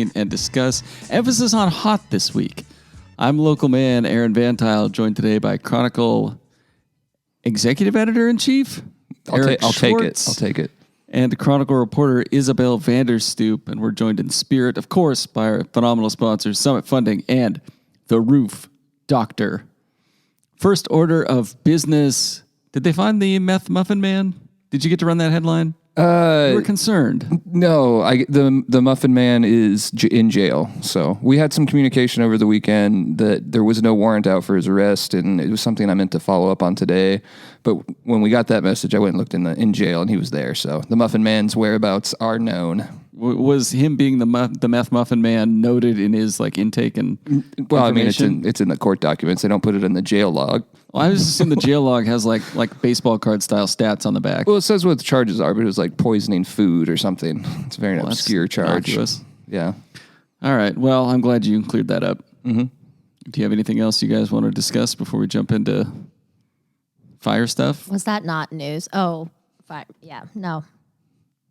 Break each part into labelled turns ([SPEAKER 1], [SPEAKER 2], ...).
[SPEAKER 1] and discuss. Emphasis on hot this week. I'm local man Aaron VanTuyl, joined today by Chronicle executive editor-in-chief
[SPEAKER 2] I'll take it.
[SPEAKER 1] And Chronicle reporter Isabel Vander Stoep. And we're joined in spirit, of course, by our phenomenal sponsors, Summit Funding and The Roof Doctor. First order of business. Did they find the meth muffin man? Did you get to run that headline? You were concerned.
[SPEAKER 2] No, the Muffin Man is in jail. So we had some communication over the weekend that there was no warrant out for his arrest, and it was something I meant to follow up on today. But when we got that message, I went and looked in jail, and he was there. So the Muffin Man's whereabouts are known.
[SPEAKER 1] Was him being the meth muffin man noted in his intake and
[SPEAKER 2] well, I mean, it's in the court documents. They don't put it in the jail log.
[SPEAKER 1] Well, I was just assuming the jail log has like baseball card style stats on the back.
[SPEAKER 2] Well, it says what the charges are, but it was like poisoning food or something. It's a very obscure charge.
[SPEAKER 1] Innocuous.
[SPEAKER 2] Yeah.
[SPEAKER 1] All right. Well, I'm glad you cleared that up.
[SPEAKER 2] Mm-hmm.
[SPEAKER 1] Do you have anything else you guys want to discuss before we jump into fire stuff?
[SPEAKER 3] Was that not news? Oh, fire. Yeah. No.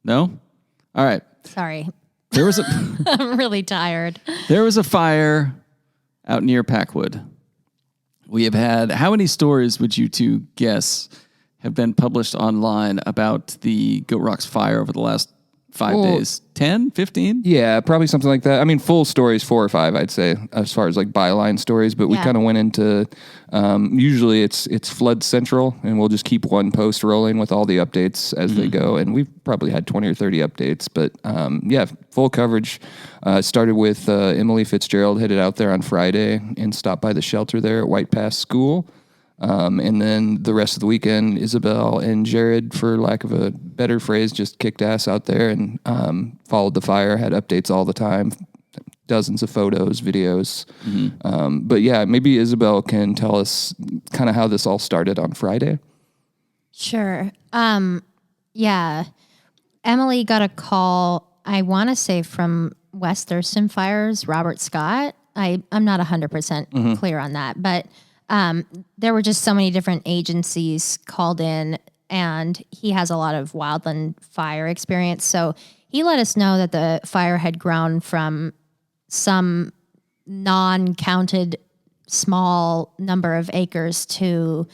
[SPEAKER 1] No? All right.
[SPEAKER 3] Sorry.
[SPEAKER 1] There was
[SPEAKER 3] I'm really tired.
[SPEAKER 1] There was a fire out near Packwood. We have had, how many stories would you two guess have been published online about the Goat Rocks fire over the last 5 days? 10, 15?
[SPEAKER 2] Yeah, probably something like that. I mean, full stories, 4 or 5, I'd say, as far as byline stories. But we kind of went into, usually it's Flood Central, and we'll just keep one post rolling with all the updates as they go. And we've probably had 20 or 30 updates. But full coverage. Started with Emily Fitzgerald, headed out there on Friday and stopped by the shelter there at White Pass School. And then the rest of the weekend, Isabel and Jared, for lack of a better phrase, just kicked ass out there and followed the fire, had updates all the time, dozens of photos, videos. Mm-hmm. But yeah, maybe Isabel can tell us kind of how this all started on Friday.
[SPEAKER 3] Sure. Yeah. Emily got a call, I want to say from West Thurston Fire's Robert Scott. I'm not 100% clear on that, but there were just so many different agencies called in, and he has a lot of wildland fire experience. So he let us know that the fire had grown from some non-counted small number of acres to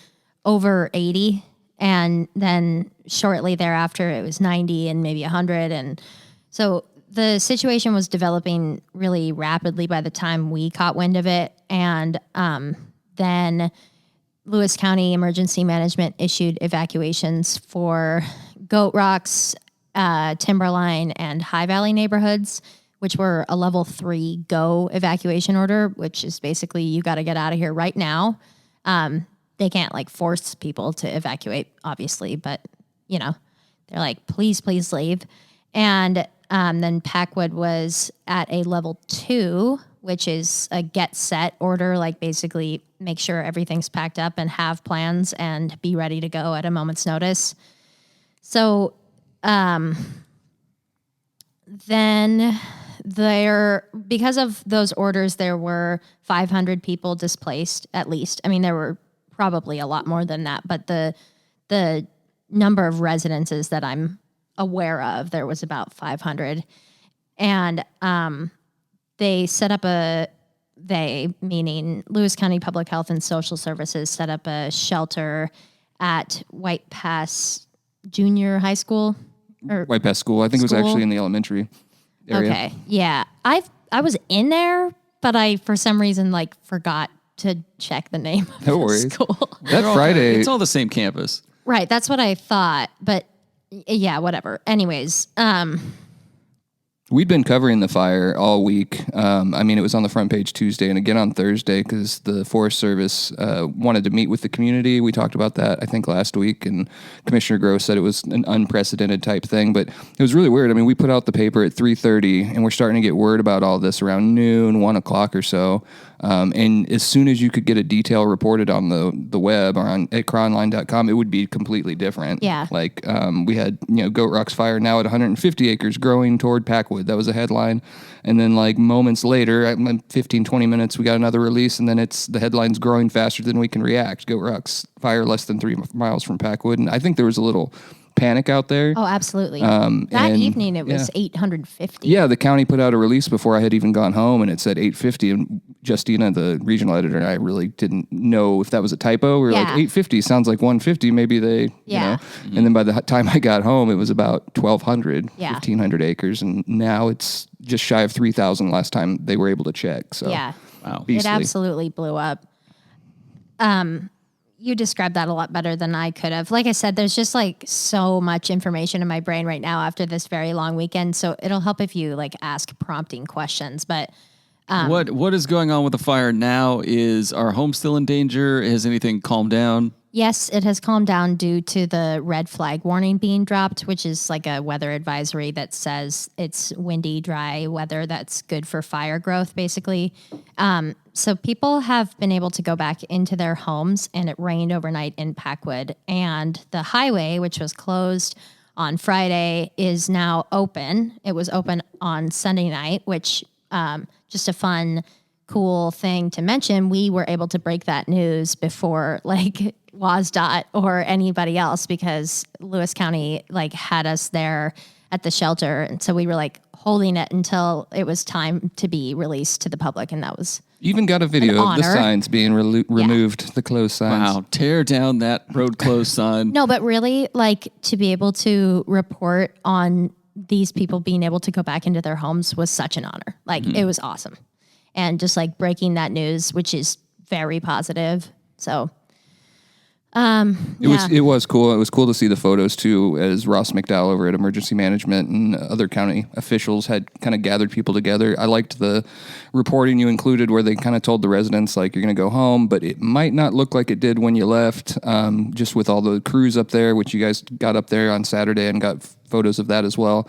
[SPEAKER 3] over 80. And then shortly thereafter, it was 90 and maybe 100. And so the situation was developing really rapidly by the time we caught wind of it. And then Lewis County Emergency Management issued evacuations for Goat Rocks, Timberline, and High Valley neighborhoods, which were a level 3 go evacuation order, which is basically you got to get out of here right now. They can't force people to evacuate, obviously, but they're like, please leave. And then Packwood was at a level 2, which is a get set order, basically make sure everything's packed up and have plans and be ready to go at a moment's notice. So then because of those orders, there were 500 people displaced at least. I mean, there were probably a lot more than that, but the number of residences that I'm aware of, there was about 500. And they set up meaning Lewis County Public Health and Social Services, set up a shelter at White Pass Junior High School. Or
[SPEAKER 2] White Pass School. I think it was actually in the elementary area.
[SPEAKER 3] Okay, yeah. I was in there, but I, for some reason, forgot to check the name of the school.
[SPEAKER 2] That Friday.
[SPEAKER 1] It's all the same campus.
[SPEAKER 3] Right, that's what I thought, but yeah, whatever. Anyways,
[SPEAKER 2] we'd been covering the fire all week. It was on the front page Tuesday and again on Thursday because the Forest Service wanted to meet with the community. We talked about that, I think, last week, and Commissioner Gross said it was an unprecedented type thing, but it was really weird. I mean, we put out the paper at 3:30, and we're starting to get word about all this around noon, 1 o'clock or so. And as soon as you could get a detail reported on the web or at cronline.com, it would be completely different.
[SPEAKER 3] Yeah.
[SPEAKER 2] We had, Goat Rocks fire now at 150 acres growing toward Packwood. That was a headline. And then moments later, 15, 20 minutes, we got another release, and then the headline's growing faster than we can react. Goat Rocks fire less than 3 miles from Packwood. And I think there was a little panic out there.
[SPEAKER 3] Oh, absolutely. That evening it was 850.
[SPEAKER 2] Yeah, the county put out a release before I had even gone home, and it said 850. And Justina, the regional editor, and I really didn't know if that was a typo. We were like, 850 sounds like 150. Maybe they, you know. And then by the time I got home, it was about 1,200, 1,500 acres. And now it's just shy of 3,000 last time they were able to check. So,
[SPEAKER 1] wow.
[SPEAKER 3] It absolutely blew up. You described that a lot better than I could have. Like I said, there's just like so much information in my brain right now after this very long weekend. So it'll help if you like ask prompting questions. But
[SPEAKER 1] what is going on with the fire now? Is our home still in danger? Has anything calmed down?
[SPEAKER 3] Yes, it has calmed down due to the red flag warning being dropped, which is like a weather advisory that says it's windy, dry weather that's good for fire growth, basically. So people have been able to go back into their homes, and it rained overnight in Packwood. And the highway, which was closed on Friday, is now open. It was open on Sunday night, which just a fun, cool thing to mention. We were able to break that news before like WSDOT or anybody else, because Lewis County like had us there at the shelter. And so we were like holding it until it was time to be released to the public. And that was
[SPEAKER 2] you even got a video of the signs being removed, the closed signs.
[SPEAKER 1] Wow, tear down that road closed sign.
[SPEAKER 3] No, but really, like, to be able to report on these people being able to go back into their homes was such an honor. Like, it was awesome. And just, like, breaking that news, which is very positive. So...
[SPEAKER 2] It was cool. It was cool to see the photos too, as Ross McDowell over at Emergency Management and other county officials had kind of gathered people together. I liked the reporting you included where they kind of told the residents like you're going to go home, but it might not look like it did when you left. Just with all the crews up there, which you guys got up there on Saturday and got photos of that as well,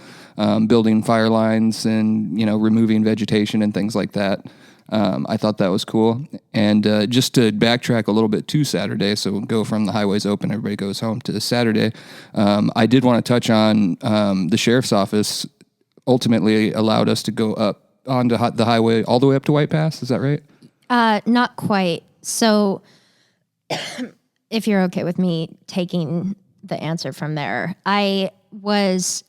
[SPEAKER 2] building fire lines and removing vegetation and things like that. I thought that was cool. And just to backtrack a little bit to Saturday, so go from the highways open, everybody goes home, to Saturday, I did want to touch on the sheriff's office ultimately allowed us to go up onto the highway all the way up to White Pass. Is that right?
[SPEAKER 3] Not quite. So if you're okay with me taking the answer from there, I was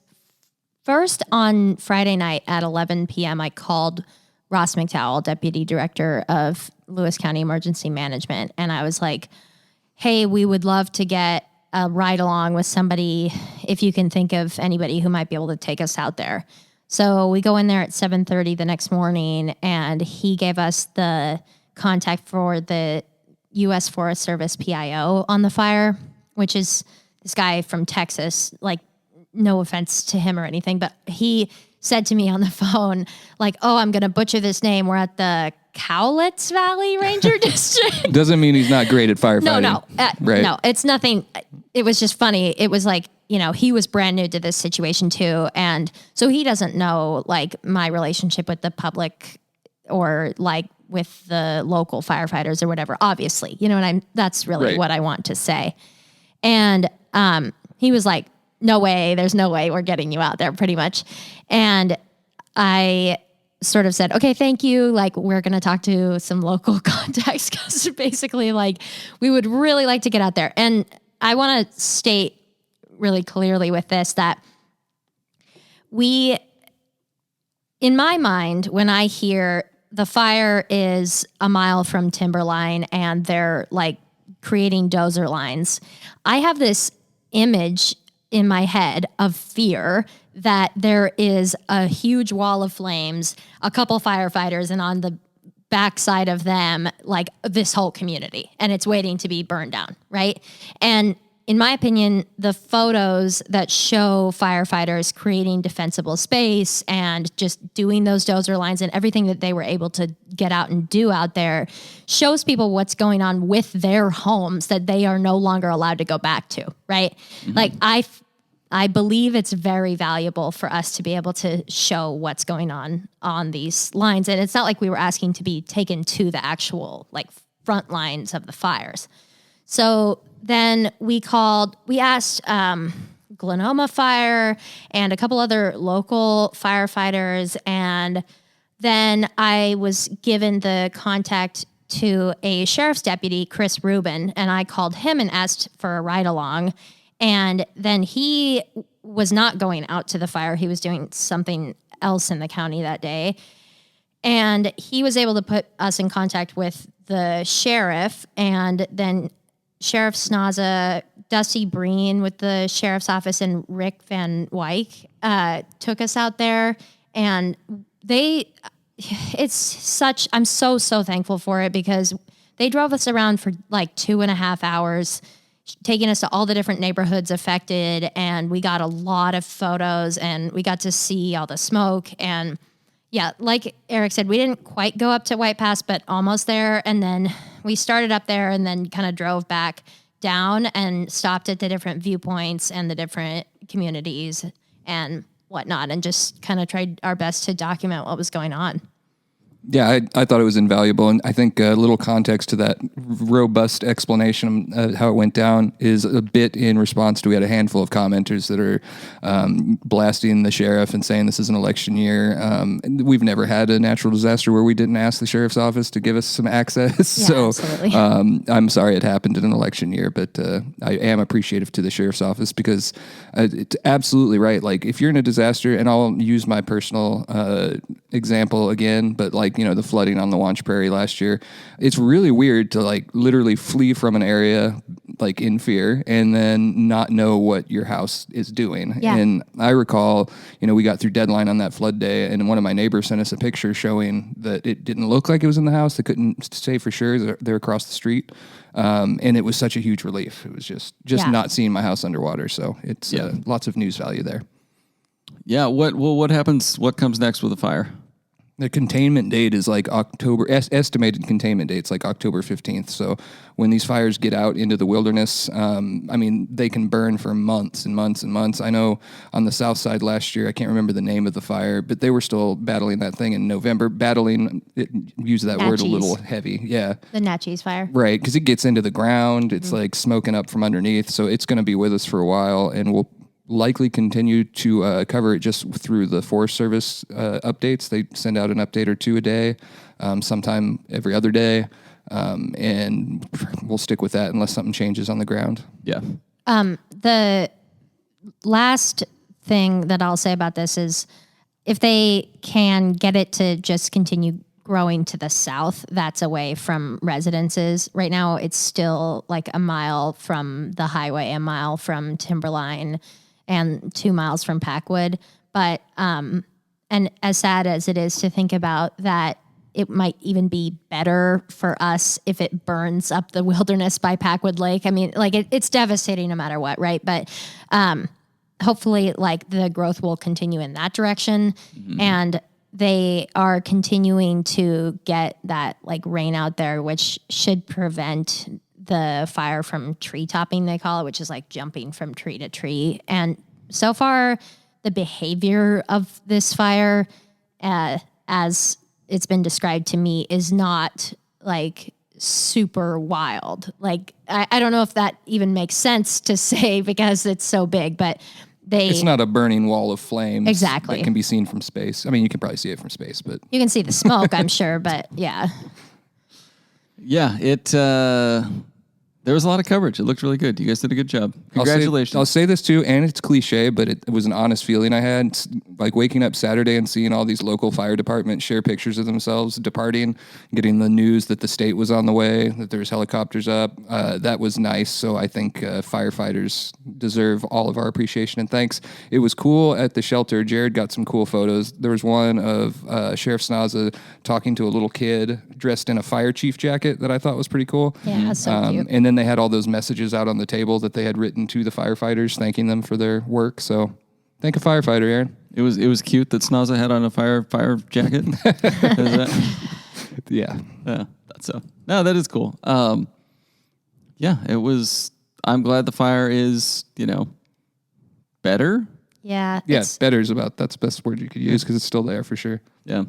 [SPEAKER 3] first on Friday night at 11 p.m. I called Ross McDowell, Deputy Director of Lewis County Emergency Management. And I was like, hey, we would love to get a ride along with somebody, if you can think of anybody who might be able to take us out there. So we go in there at 7:30 the next morning, and he gave us the contact for the U.S. Forest Service PIO on the fire, which is this guy from Texas. Like, no offense to him or anything, but he said to me on the phone, like, oh, I'm going to butcher this name. We're at the Cowlitz Valley Ranger District.
[SPEAKER 2] Doesn't mean he's not great at firefighting.
[SPEAKER 3] No,
[SPEAKER 2] right.
[SPEAKER 3] No, it's nothing. It was just funny. It was like, he was brand new to this situation too. And so he doesn't know like my relationship with the public or like with the local firefighters or whatever, obviously, that's really what I want to say. And he was like, no way, there's no way we're getting you out there, pretty much. And I sort of said, okay, thank you. Like, we're going to talk to some local contacts, because basically, like, we would really like to get out there. And I want to state really clearly with this that in my mind, when I hear the fire is a mile from Timberline and they're like creating dozer lines, I have this image in my head of fear that there is a huge wall of flames, a couple firefighters, and on the backside of them, like this whole community, and it's waiting to be burned down, right? And in my opinion, the photos that show firefighters creating defensible space and just doing those dozer lines and everything that they were able to get out and do out there shows people what's going on with their homes that they are no longer allowed to go back to, right? Mm-hmm. Like, I believe it's very valuable for us to be able to show what's going on these lines. And it's not like we were asking to be taken to the actual like front lines of the fires. So then we asked Glenoma Fire and a couple other local firefighters. And then I was given the contact to a sheriff's deputy, Chris Rubin, and I called him and asked for a ride along. And then he was not going out to the fire. He was doing something else in the county that day. And he was able to put us in contact with the sheriff, and then Sheriff Snaza, Dusty Breen with the sheriff's office, and Rick Van Wyck took us out there. And I'm so thankful for it, because they drove us around for like 2.5 hours, taking us to all the different neighborhoods affected. And we got a lot of photos, and we got to see all the smoke. And yeah, like Eric said, we didn't quite go up to White Pass, but almost there. And then we started up there and then kind of drove back down and stopped at the different viewpoints and the different communities and whatnot, and just kind of tried our best to document what was going on.
[SPEAKER 2] Yeah, I thought it was invaluable. And I think a little context to that robust explanation of how it went down is a bit in response to, we had a handful of commenters that are blasting the sheriff and saying this is an election year. We've never had a natural disaster where we didn't ask the sheriff's office to give us some access.
[SPEAKER 3] Yeah,
[SPEAKER 2] so
[SPEAKER 3] absolutely.
[SPEAKER 2] I'm sorry it happened in an election year, but I am appreciative to the sheriff's office, because it's absolutely right. Like, if you're in a disaster, and I'll use my personal example again, but like, the flooding on the Wanch Prairie last year, it's really weird to like literally flee from an area like in fear and then not know what your house is doing.
[SPEAKER 3] Yeah.
[SPEAKER 2] And I recall, we got through deadline on that flood day, and one of my neighbors sent us a picture showing that it didn't look like it was in the house. They couldn't say for sure. They're across the street. And it was such a huge relief. It was just not seeing my house underwater. So it's lots of news value there.
[SPEAKER 1] Yeah. What happens? What comes next with the fire?
[SPEAKER 2] The containment date is like estimated containment date's like October 15th. So when these fires get out into the wilderness, they can burn for months and months and months. I know on the south side last year, I can't remember the name of the fire, but they were still battling that thing in November. Use that word a little heavy. Yeah.
[SPEAKER 3] The Natchez fire.
[SPEAKER 2] Right, because it gets into the ground. It's like smoking up from underneath. So it's going to be with us for a while, and we'll likely continue to cover it just through the Forest Service updates. They send out an update or two a day, sometime every other day, and we'll stick with that unless something changes on the ground.
[SPEAKER 1] Yeah.
[SPEAKER 3] The last thing that I'll say about this is, if they can get it to just continue growing to the south, that's away from residences. Right now, it's still like a mile from the highway, a mile from Timberline, and 2 miles from Packwood. But, and as sad as it is to think about that, it might even be better for us if it burns up the wilderness by Packwood Lake. I mean, like it's devastating no matter what, right? But hopefully, like, the growth will continue in that direction. Mm-hmm. And they are continuing to get that like rain out there, which should prevent the fire from tree topping, they call it, which is like jumping from tree to tree. And so far, the behavior of this fire, as it's been described to me, is not like super wild. Like, I don't know if that even makes sense to say because it's so big, but it's
[SPEAKER 2] not a burning wall of flames.
[SPEAKER 3] Exactly.
[SPEAKER 2] That can be seen from space. I mean, you can probably see it from space, but
[SPEAKER 3] you can see the smoke, I'm sure, but yeah.
[SPEAKER 1] Yeah, there was a lot of coverage. It looked really good. You guys did a good job. Congratulations.
[SPEAKER 2] I'll say this too, and it's cliche, but it was an honest feeling I had. It's like waking up Saturday and seeing all these local fire departments share pictures of themselves departing, getting the news that the state was on the way, that there's helicopters up. That was nice. So I think firefighters deserve all of our appreciation and thanks. It was cool at the shelter. Jared got some cool photos. There was one of Sheriff Snaza talking to a little kid dressed in a fire chief jacket that I thought was pretty cool.
[SPEAKER 3] Yeah, that's so cute.
[SPEAKER 2] And then they had all those messages out on the table that they had written to the firefighters, thanking them for their work. So, thank a firefighter, Aaron.
[SPEAKER 1] It was cute that Snaza had on a fire jacket.
[SPEAKER 2] Yeah,
[SPEAKER 1] that's so. No, that is cool. Yeah, it was. I'm glad the fire is better.
[SPEAKER 3] Yeah,
[SPEAKER 2] better is that's the best word you could use because it's still there for sure.
[SPEAKER 1] Yeah.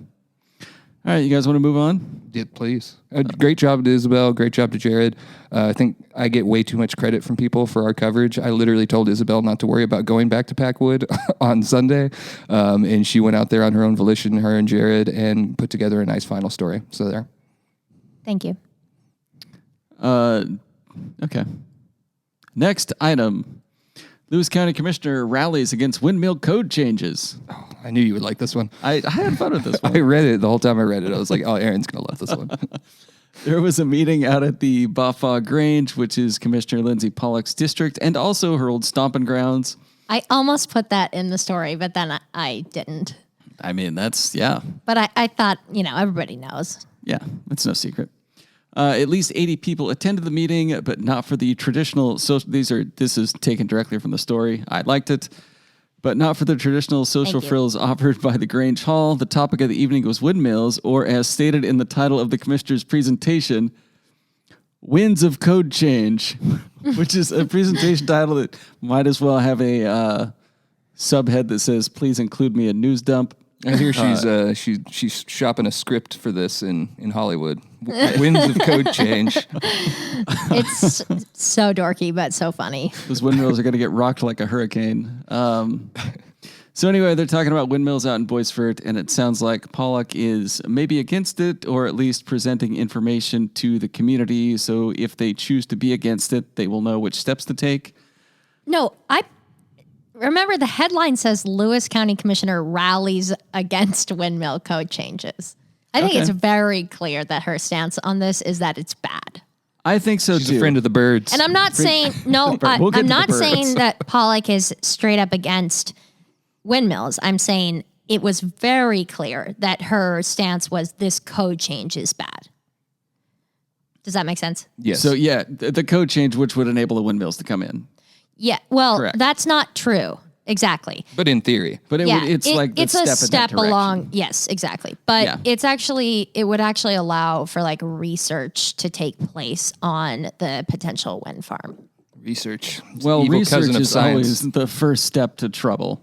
[SPEAKER 1] All right, you guys want to move on?
[SPEAKER 2] Yeah, please. Great job to Isabel. Great job to Jared. I think I get way too much credit from people for our coverage. I literally told Isabel not to worry about going back to Packwood on Sunday, and she went out there on her own volition, her and Jared, and put together a nice final story. So there.
[SPEAKER 3] Thank you.
[SPEAKER 1] Okay. Next item. Lewis County Commissioner rallies against windmill code changes.
[SPEAKER 2] Oh, I knew you would like this one.
[SPEAKER 1] I had fun with this one.
[SPEAKER 2] I read it the whole time I read it. I was like, oh, Aaron's going to love this one.
[SPEAKER 1] There was a meeting out at the Baffa Grange, which is Commissioner Lindsay Pollock's district, and also her old stomping grounds.
[SPEAKER 3] I almost put that in the story, but then I didn't.
[SPEAKER 1] I mean, that's, yeah.
[SPEAKER 3] But I thought, everybody knows.
[SPEAKER 1] Yeah, it's no secret. At least 80 people attended the meeting, but not for the traditional social. This is taken directly from the story. I liked it, but not for the traditional social frills offered by the Grange Hall. The topic of the evening was windmills, or as stated in the title of the commissioner's presentation, Winds of Code Change, which is a presentation title that might as well have a subhead that says, "Please include me in news dump."
[SPEAKER 2] I hear she's shopping a script for this in Hollywood. Winds of Code Change.
[SPEAKER 3] It's so dorky, but so funny.
[SPEAKER 1] Those windmills are going to get rocked like a hurricane. So anyway, they're talking about windmills out in Boisfort, and it sounds like Pollock is maybe against it, or at least presenting information to the community. So if they choose to be against it, they will know which steps to take.
[SPEAKER 3] No, remember the headline says Lewis County Commissioner rallies against windmill code changes. I think it's very clear that her stance on this is that it's bad.
[SPEAKER 1] I think so
[SPEAKER 2] She's
[SPEAKER 1] too.
[SPEAKER 2] a friend of the birds.
[SPEAKER 3] And I'm not saying, I'm not saying that Pollock is straight up against windmills. I'm saying it was very clear that her stance was this code change is bad. Does that make sense?
[SPEAKER 2] Yes.
[SPEAKER 1] So yeah, the code change, which would enable the windmills to come in.
[SPEAKER 3] Yeah. Well,
[SPEAKER 1] Correct.
[SPEAKER 3] That's not true. Exactly.
[SPEAKER 2] But in theory.
[SPEAKER 1] But it's like the
[SPEAKER 3] it's a step
[SPEAKER 1] in that
[SPEAKER 3] along. Yes, exactly. But it would actually allow for like research to take place on the potential wind farm.
[SPEAKER 2] Research.
[SPEAKER 1] Well,
[SPEAKER 2] Evil
[SPEAKER 1] research
[SPEAKER 2] cousin of
[SPEAKER 1] is
[SPEAKER 2] science.
[SPEAKER 1] always the first step to trouble.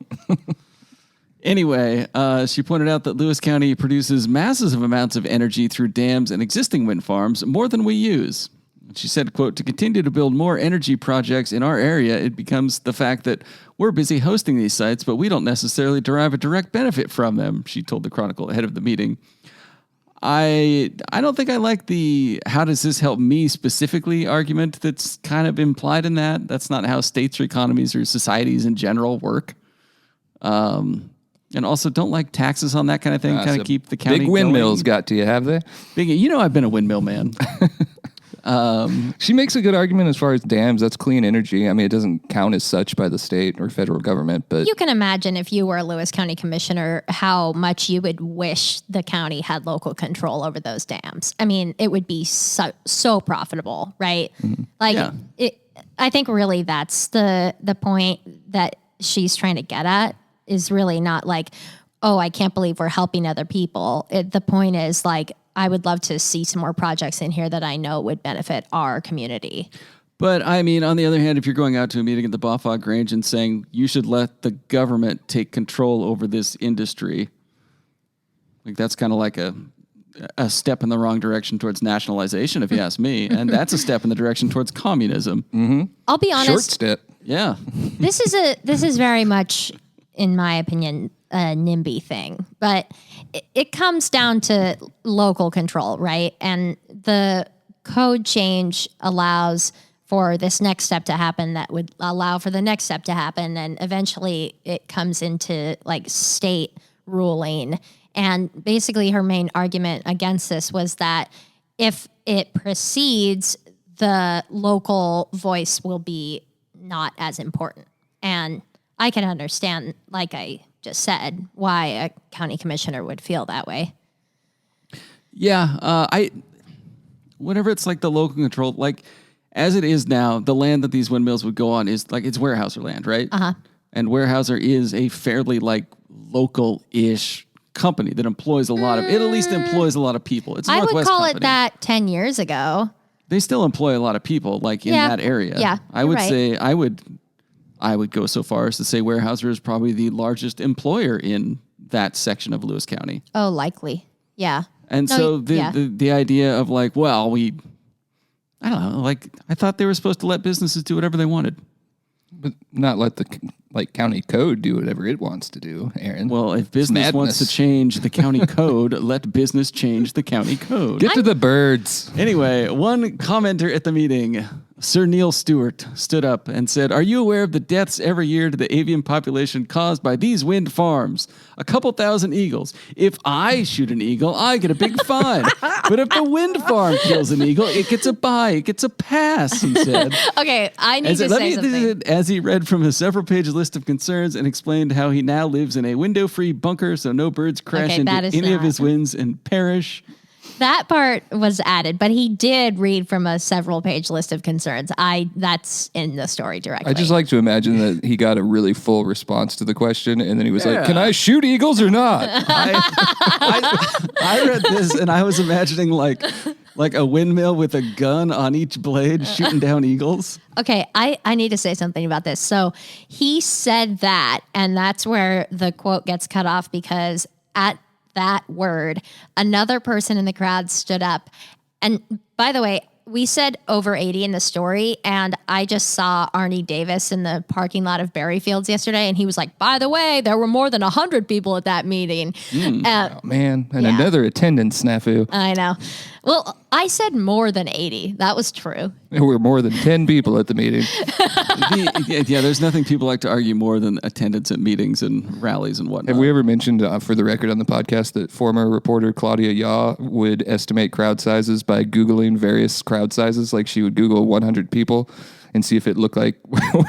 [SPEAKER 1] Anyway, she pointed out that Lewis County produces massive amounts of energy through dams and existing wind farms, more than we use. She said, quote, to continue to build more energy projects in our area, it becomes the fact that we're busy hosting these sites, but we don't necessarily derive a direct benefit from them, she told the Chronicle ahead of the meeting. I don't think I like the how does this help me specifically argument that's kind of implied in that. That's not how states or economies or societies in general work. And also don't like taxes on that kind of thing. Kind of keep the county
[SPEAKER 2] big windmills
[SPEAKER 1] going.
[SPEAKER 2] got to you, have they?
[SPEAKER 1] I've been a windmill man.
[SPEAKER 2] She makes a good argument as far as dams. That's clean energy. I mean, it doesn't count as such by the state or federal government, but
[SPEAKER 3] you can imagine if you were a Lewis County commissioner, how much you would wish the county had local control over those dams. I mean, it would be so profitable, right? Mm-hmm. I think really that's the point that she's trying to get at is really not like, oh, I can't believe we're helping other people. The point is like, I would love to see some more projects in here that I know would benefit our community.
[SPEAKER 1] But I mean, on the other hand, if you're going out to a meeting at the Baffa Grange and saying you should let the government take control over this industry, like that's kind of like a step in the wrong direction towards nationalization, if you ask me. And that's a step in the direction towards communism.
[SPEAKER 2] Mm-hmm.
[SPEAKER 3] I'll be honest.
[SPEAKER 2] Short step.
[SPEAKER 1] Yeah.
[SPEAKER 3] This is very much, in my opinion, a NIMBY thing, but it comes down to local control, right? And the code change allows for this next step to happen that would allow for the next step to happen. And eventually it comes into like state ruling. And basically her main argument against this was that if it proceeds, the local voice will be not as important. And I can understand, like I just said, why a county commissioner would feel that way.
[SPEAKER 1] Yeah, whenever it's like the local control, like as it is now, the land that these windmills would go on is like it's Weyerhaeuser land, right?
[SPEAKER 3] Uh-huh.
[SPEAKER 1] And Weyerhaeuser is a fairly like local-ish company that employs a lot of, it at least employs a lot of people. It's a
[SPEAKER 3] I would
[SPEAKER 1] Northwest
[SPEAKER 3] call
[SPEAKER 1] company.
[SPEAKER 3] it that 10 years ago.
[SPEAKER 1] They still employ a lot of people like in that area.
[SPEAKER 3] Yeah,
[SPEAKER 1] I would
[SPEAKER 3] right.
[SPEAKER 1] say I would go so far as to say Weyerhaeuser is probably the largest employer in that section of Lewis County.
[SPEAKER 3] Oh, likely. Yeah.
[SPEAKER 1] And the idea of like, well, I don't know, like I thought they were supposed to let businesses do whatever they wanted.
[SPEAKER 2] But not let the county code do whatever it wants to do, Aaron.
[SPEAKER 1] Well, if business wants to change the county code, let business change the county code.
[SPEAKER 2] Get to the birds.
[SPEAKER 1] Anyway, one commenter at the meeting Sir Neil Stewart stood up and said, "Are you aware of the deaths every year to the avian population caused by these wind farms? A couple thousand eagles. If I shoot an eagle, I get a big fine. But if the wind farm kills an eagle, it gets a bye. It gets a pass," he said.
[SPEAKER 3] Okay, I need to say something.
[SPEAKER 1] As he read from a several-page list of concerns and explained how he now lives in a window-free bunker so no birds crash into any of his winds and perish.
[SPEAKER 3] That part was added, but he did read from a several-page list of concerns. That's in the story directly.
[SPEAKER 2] I just like to imagine that he got a really full response to the question, and then he was like, "Can I shoot eagles or not?"
[SPEAKER 1] I read this, and I was imagining like a windmill with a gun on each blade shooting down eagles.
[SPEAKER 3] Okay, I need to say something about this. So he said that, and that's where the quote gets cut off, because at that word, another person in the crowd stood up. And by the way, we said over 80 in the story, and I just saw Arnie Davis in the parking lot of Berryfields yesterday, and he was like, "By the way, there were more than 100 people at that meeting."
[SPEAKER 2] Oh, man, and another attendance snafu.
[SPEAKER 3] I know. Well, I said more than 80. That was true.
[SPEAKER 2] There were more than 10 people at the meeting.
[SPEAKER 1] There's nothing people like to argue more than attendance at meetings and rallies and whatnot.
[SPEAKER 2] Have we ever mentioned, for the record on the podcast, that former reporter Claudia Yaw would estimate crowd sizes by Googling various crowd sizes? Like she would Google 100 people and see if it looked like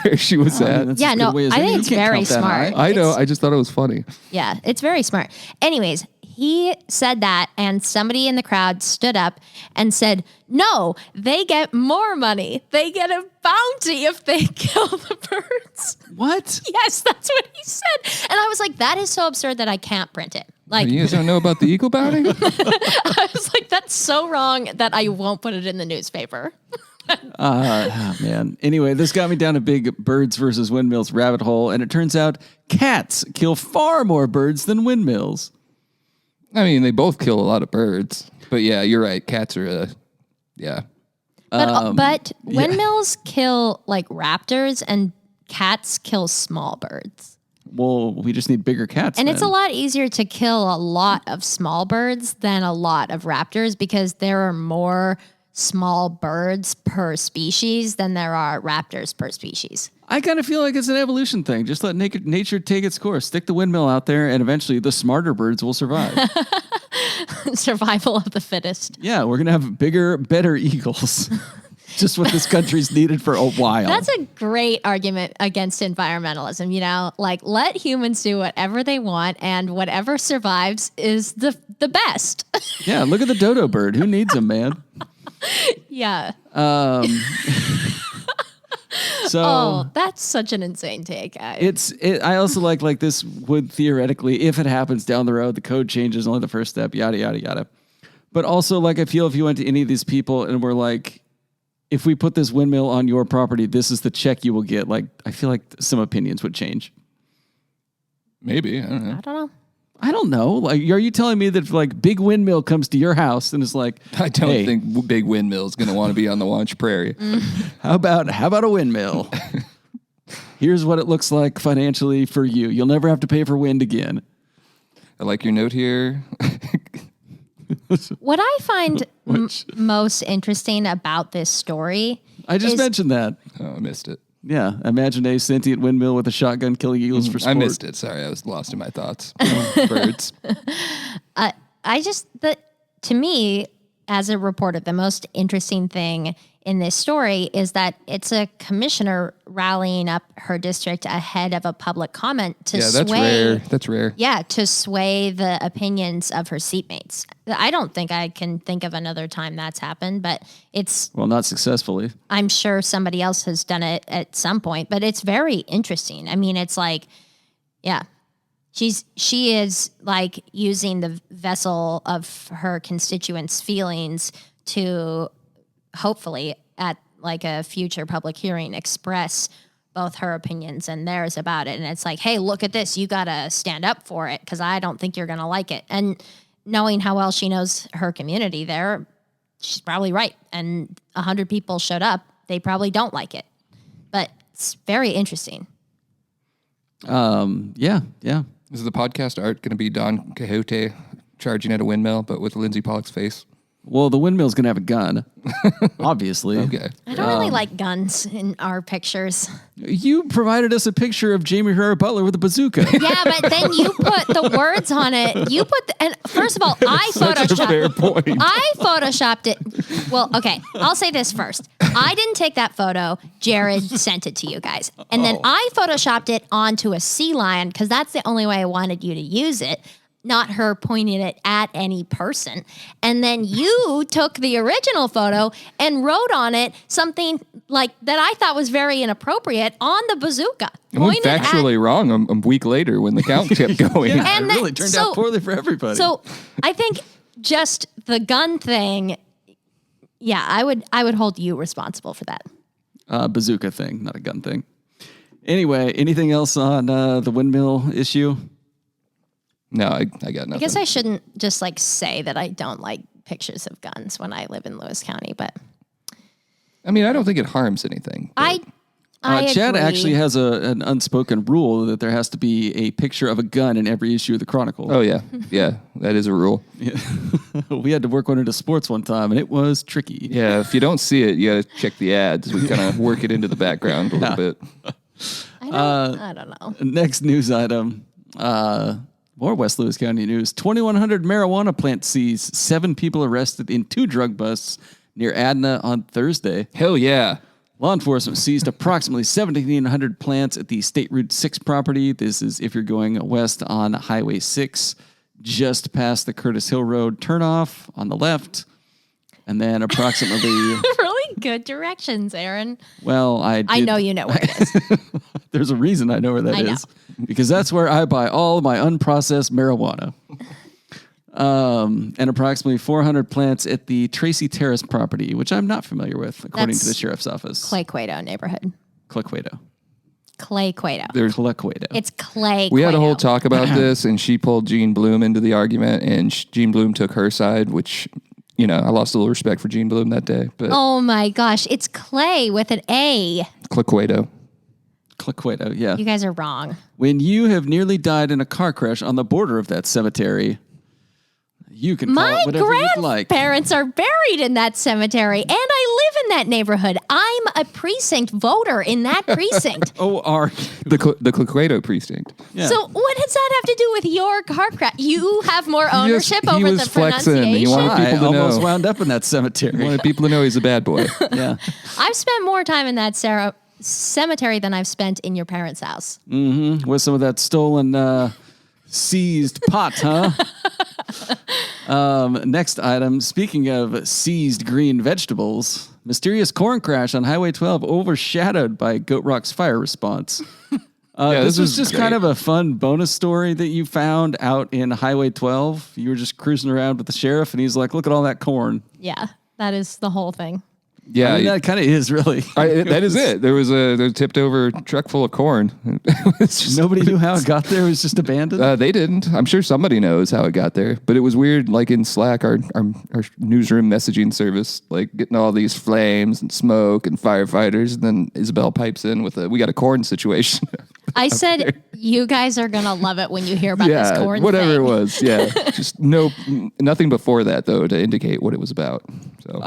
[SPEAKER 2] where she was at.
[SPEAKER 3] I think it's very smart.
[SPEAKER 2] I know. I just thought it was funny.
[SPEAKER 3] Yeah, it's very smart. Anyways, he said that, and somebody in the crowd stood up and said, "No, they get more money. They get a bounty if they kill the birds."
[SPEAKER 1] What?
[SPEAKER 3] Yes, that's what he said. And I was like, that is so absurd that I can't print it. Like,
[SPEAKER 2] you guys don't know about the eagle bounty?
[SPEAKER 3] I was like, that's so wrong that I won't put it in the newspaper.
[SPEAKER 1] Man. Anyway, this got me down a big birds versus windmills rabbit hole, and it turns out cats kill far more birds than windmills.
[SPEAKER 2] I mean, they both kill a lot of birds. But yeah, you're right. Cats are, yeah.
[SPEAKER 3] But windmills kill like raptors, and cats kill small birds.
[SPEAKER 1] Well, we just need bigger cats.
[SPEAKER 3] And it's a lot easier to kill a lot of small birds than a lot of raptors, because there are more small birds per species than there are raptors per species.
[SPEAKER 1] I kind of feel like it's an evolution thing. Just let nature take its course. Stick the windmill out there, and eventually the smarter birds will survive.
[SPEAKER 3] Survival of the fittest.
[SPEAKER 1] Yeah, we're going to have bigger, better eagles. Just what this country's needed for a while.
[SPEAKER 3] That's a great argument against environmentalism, like let humans do whatever they want, and whatever survives is the best.
[SPEAKER 1] Yeah, look at the dodo bird. Who needs him, man?
[SPEAKER 3] Yeah.
[SPEAKER 1] So
[SPEAKER 3] that's such an insane take.
[SPEAKER 1] I also like this would theoretically, if it happens down the road, the code changes, only the first step, yada, yada, yada. But also, I feel if you went to any of these people and were like, if we put this windmill on your property, this is the check you will get. I feel like some opinions would change.
[SPEAKER 2] Maybe. I don't know.
[SPEAKER 1] I don't know. Are you telling me that if big windmill comes to your house and it's like,
[SPEAKER 2] I don't think big windmill is going to want to be on the Wanch Prairie.
[SPEAKER 1] How about a windmill? Here's what it looks like financially for you. You'll never have to pay for wind again.
[SPEAKER 2] I like your note here.
[SPEAKER 3] What I find most interesting about this story,
[SPEAKER 1] I just mentioned that.
[SPEAKER 2] Oh, I missed it.
[SPEAKER 1] Yeah, imagine a sentient windmill with a shotgun killing eagles for sport.
[SPEAKER 2] I missed it. Sorry, I was lost in my thoughts. Birds.
[SPEAKER 3] To me, as a reporter, the most interesting thing in this story is that it's a commissioner rallying up her district ahead of a public comment to sway.
[SPEAKER 2] That's rare.
[SPEAKER 3] Yeah, to sway the opinions of her seatmates. I don't think I can think of another time that's happened, but
[SPEAKER 1] not successfully.
[SPEAKER 3] I'm sure somebody else has done it at some point, but it's very interesting. I mean, it's she is using the vessel of her constituents' feelings to hopefully at a future public hearing express both her opinions and theirs about it. And it's hey, look at this. You got to stand up for it because I don't think you're going to like it. And knowing how well she knows her community there, she's probably right. And 100 people showed up. They probably don't like it. But it's very interesting.
[SPEAKER 1] Yeah.
[SPEAKER 2] Is the podcast art going to be Don Quixote charging at a windmill, but with Lindsay Pollock's face?
[SPEAKER 1] Well, the Windmill's going to have a gun, obviously.
[SPEAKER 2] Okay.
[SPEAKER 3] I don't really like guns in our pictures.
[SPEAKER 1] You provided us a picture of Jamie Herrera Butler with a bazooka.
[SPEAKER 3] Yeah, but then you put the words on it. And first of all, I
[SPEAKER 2] Such a fair point.
[SPEAKER 3] I photoshopped it. Well, okay, I'll say this first. I didn't take that photo. Jared sent it to you guys. And then I photoshopped it onto a sea lion because that's the only way I wanted you to use it. Not her pointing it at any person. And then you took the original photo and wrote on it something like that I thought was very inappropriate on the bazooka.
[SPEAKER 2] I went factually wrong a week later when the count kept going.
[SPEAKER 1] Yeah,
[SPEAKER 3] And
[SPEAKER 1] it really turned out poorly for everybody.
[SPEAKER 3] So I think just the gun thing, yeah, I would hold you responsible for that.
[SPEAKER 1] Bazooka thing, not a gun thing. Anyway, anything else on the windmill issue?
[SPEAKER 2] No, I got nothing.
[SPEAKER 3] I guess I shouldn't just say that I don't like pictures of guns when I live in Lewis County, but
[SPEAKER 2] I mean, I don't think it harms anything.
[SPEAKER 3] I
[SPEAKER 1] Chad
[SPEAKER 3] agree.
[SPEAKER 1] actually has an unspoken rule that there has to be a picture of a gun in every issue of the Chronicle.
[SPEAKER 2] Oh, yeah. Yeah, that is a rule.
[SPEAKER 1] Yeah. We had to work one into sports one time, and it was tricky.
[SPEAKER 2] Yeah, if you don't see it, you got to check the ads. We kind of work it into the background a little bit.
[SPEAKER 3] I don't know.
[SPEAKER 1] Next news item. More West Lewis County news. 2,100 marijuana plants seized. 7 people arrested in 2 drug busts near Adna on Thursday.
[SPEAKER 2] Hell yeah.
[SPEAKER 1] Law enforcement seized approximately 1,700 plants at the State Route 6 property. This is if you're going west on Highway 6, just past the Curtis Hill Road turnoff on the left. And then approximately...
[SPEAKER 3] Really good directions, Aaron.
[SPEAKER 1] Well, I
[SPEAKER 3] know you know where it is.
[SPEAKER 1] There's a reason I know where that
[SPEAKER 3] I know.
[SPEAKER 1] is. Because that's where I buy all of my unprocessed marijuana. And approximately 400 plants at the Tracy Terrace property, which I'm not familiar with, according to the sheriff's office.
[SPEAKER 3] Clay Cueto neighborhood.
[SPEAKER 1] Clequedo.
[SPEAKER 3] Clay Cueto.
[SPEAKER 1] Clequedo.
[SPEAKER 3] It's Clay
[SPEAKER 2] We had a
[SPEAKER 3] Cueto.
[SPEAKER 2] whole talk about this, and she pulled Jean Bloom into the argument, and Jean Bloom took her side, which, I lost a little respect for Jean Bloom that day. But
[SPEAKER 3] Oh my gosh, it's Clay with an A.
[SPEAKER 2] Clequedo.
[SPEAKER 1] Clequedo, yeah.
[SPEAKER 3] You guys are wrong.
[SPEAKER 1] When you have nearly died in a car crash on the border of that cemetery, you can call
[SPEAKER 3] My
[SPEAKER 1] it whatever you'd like.
[SPEAKER 3] grandparents are buried in that cemetery, and I live in that neighborhood. I'm a precinct voter in that precinct.
[SPEAKER 2] The Clequedo precinct.
[SPEAKER 1] Yeah.
[SPEAKER 3] So what does that have to do with your car crash? You have more ownership
[SPEAKER 2] he
[SPEAKER 3] over
[SPEAKER 2] was
[SPEAKER 3] the
[SPEAKER 2] flexing. He
[SPEAKER 3] pronunciation.
[SPEAKER 2] wanted
[SPEAKER 1] I
[SPEAKER 2] people to know.
[SPEAKER 1] almost wound up in that cemetery.
[SPEAKER 2] Wanted people to know he's a bad boy.
[SPEAKER 1] Yeah.
[SPEAKER 3] I've spent more time in that cemetery than I've spent in your parents' house.
[SPEAKER 1] With some of that stolen, seized pot, huh? Next item. Speaking of seized green vegetables, mysterious corn crash on Highway 12 overshadowed by Goat Rock's fire response. This was just kind of a fun bonus story that you found out in Highway 12. You were just cruising around with the sheriff, and he's like, "Look at all that corn."
[SPEAKER 3] Yeah, that is the whole thing.
[SPEAKER 2] Yeah,
[SPEAKER 1] I mean, that kind of is really.
[SPEAKER 2] that is it. There was a tipped over truck full of corn. It's just-
[SPEAKER 1] Nobody knew how it got there. It was just abandoned.
[SPEAKER 2] They didn't. I'm sure somebody knows how it got there, but it was weird. Like in Slack, our newsroom messaging service, like getting all these flames and smoke and firefighters, and then Isabel pipes in with we got a corn situation.
[SPEAKER 3] I said, you guys are going to love it when you hear about this corn
[SPEAKER 2] whatever
[SPEAKER 3] thing.
[SPEAKER 2] it was. Yeah, just nothing before that though to indicate what it was about. So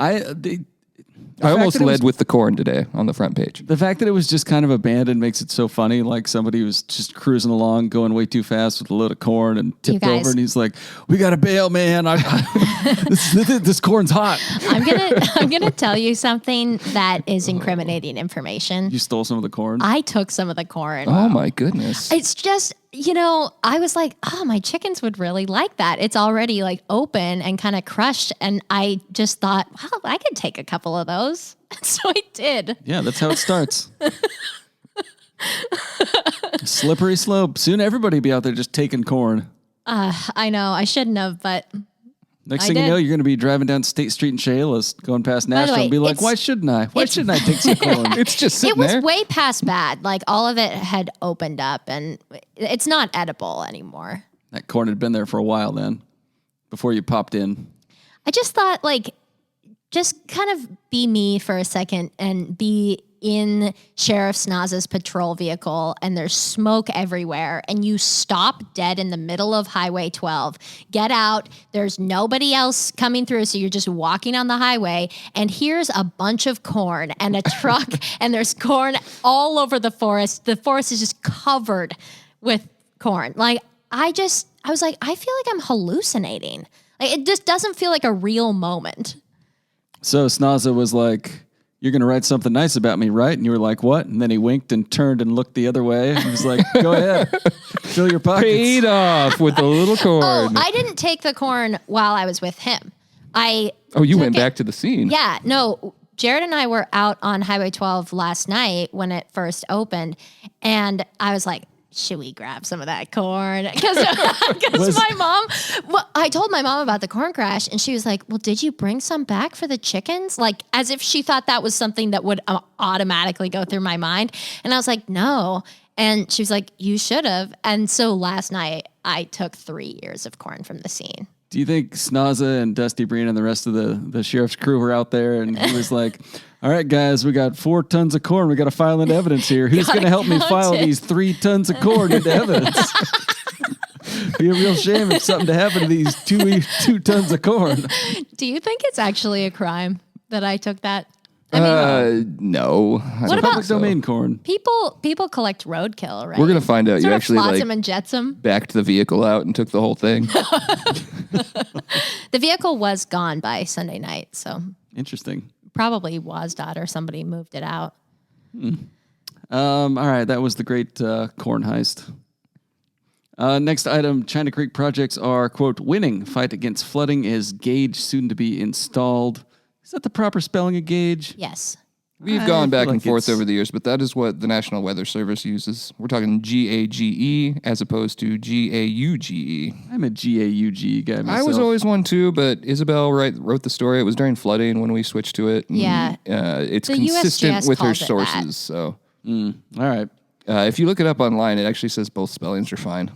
[SPEAKER 2] I almost led with the corn today on the front page.
[SPEAKER 1] The fact that it was just kind of abandoned makes it so funny. Like somebody was just cruising along, going way too fast with a load of corn and tipped over, and he's like, "We got to bail, man! This corn's hot."
[SPEAKER 3] I'm gonna tell you something that is incriminating information.
[SPEAKER 1] You stole some of the corn.
[SPEAKER 3] I took some of the corn.
[SPEAKER 2] Oh my goodness!
[SPEAKER 3] It's just, I was like, oh, my chickens would really like that. It's already open and kind of crushed. And I just thought, wow, I could take a couple of those. So I did.
[SPEAKER 1] Yeah, that's how it starts. Slippery slope. Soon everybody be out there just taking corn.
[SPEAKER 3] I know I shouldn't have, but
[SPEAKER 1] Next
[SPEAKER 3] I
[SPEAKER 1] thing you
[SPEAKER 3] did.
[SPEAKER 1] know, you're going to be driving down State Street in Chehalis, going past
[SPEAKER 3] the
[SPEAKER 1] Nashville,
[SPEAKER 3] way,
[SPEAKER 1] and be like,
[SPEAKER 3] it's-
[SPEAKER 1] "Why shouldn't I? Why shouldn't I take some corn?"
[SPEAKER 2] It's just
[SPEAKER 3] it
[SPEAKER 2] sitting
[SPEAKER 3] was
[SPEAKER 2] there.
[SPEAKER 3] way past bad. Like all of it had opened up and it's not edible anymore.
[SPEAKER 1] That corn had been there for a while then, before you popped in.
[SPEAKER 3] I just thought just kind of be me for a second and be in Sheriff Snoz's patrol vehicle and there's smoke everywhere and you stop dead in the middle of Highway 12, get out, there's nobody else coming through, so you're just walking on the highway, and here's a bunch of corn and a truck and there's corn all over the forest. The forest is just covered with corn. Like, I was like, I feel like I'm hallucinating. Like, it just doesn't feel like a real moment.
[SPEAKER 1] So Snaza was like, you're going to write something nice about me, right? And you were like, what? And then he winked and turned and looked the other way. And he was like, go ahead, fill your pockets.
[SPEAKER 2] Paid off with the little corn.
[SPEAKER 3] Oh, I didn't take the corn while I was with him.
[SPEAKER 2] You went back to the scene.
[SPEAKER 3] Yeah, no. Jared and I were out on Highway 12 last night when it first opened. And I was like, should we grab some of that corn? Because my mom, I told my mom about the corn crash, and she was like, well, did you bring some back for the chickens? Like, as if she thought that was something that would automatically go through my mind. And I was like, no. And she was like, you should have. And so last night, I took 3 ears of corn from the scene.
[SPEAKER 1] Do you think Snaza and Dusty Breen and the rest of the sheriff's crew were out there and he was like, all right, guys, we got 4 tons of corn. We got to file into evidence here. Who's going to help me file these 3 tons of corn into evidence? Be a real shame if something to happen to these 2 tons of corn.
[SPEAKER 3] Do you think it's actually a crime that I took that?
[SPEAKER 2] No.
[SPEAKER 3] What about
[SPEAKER 1] public domain corn?
[SPEAKER 3] People collect roadkill, right?
[SPEAKER 2] We're going to find out.
[SPEAKER 3] Sort
[SPEAKER 2] You
[SPEAKER 3] of
[SPEAKER 2] actually
[SPEAKER 3] flotsam and jetsam.
[SPEAKER 2] backed the vehicle out and took the whole thing.
[SPEAKER 3] The vehicle was gone by Sunday night, so
[SPEAKER 1] Interesting.
[SPEAKER 3] probably WASDOT or somebody moved it out.
[SPEAKER 1] All right, that was the great corn heist. Next item, China Creek projects are, quote, winning. Fight against flooding is gauge soon to be installed. Is that the proper spelling of gauge?
[SPEAKER 3] Yes.
[SPEAKER 2] We've gone back and
[SPEAKER 1] like
[SPEAKER 2] forth
[SPEAKER 1] it's-
[SPEAKER 2] over the years, but that is what the National Weather Service uses. We're talking GAGE as opposed to GAUGE.
[SPEAKER 1] I'm a GAUG guy myself.
[SPEAKER 2] I was always one too, but Isabel wrote the story. It was during flooding when we switched to it. And,
[SPEAKER 3] Yeah.
[SPEAKER 2] It's
[SPEAKER 3] The
[SPEAKER 2] consistent
[SPEAKER 3] USGS
[SPEAKER 2] with her
[SPEAKER 3] calls it that.
[SPEAKER 2] sources. So
[SPEAKER 1] All right.
[SPEAKER 2] if you look it up online, it actually says both spellings are fine.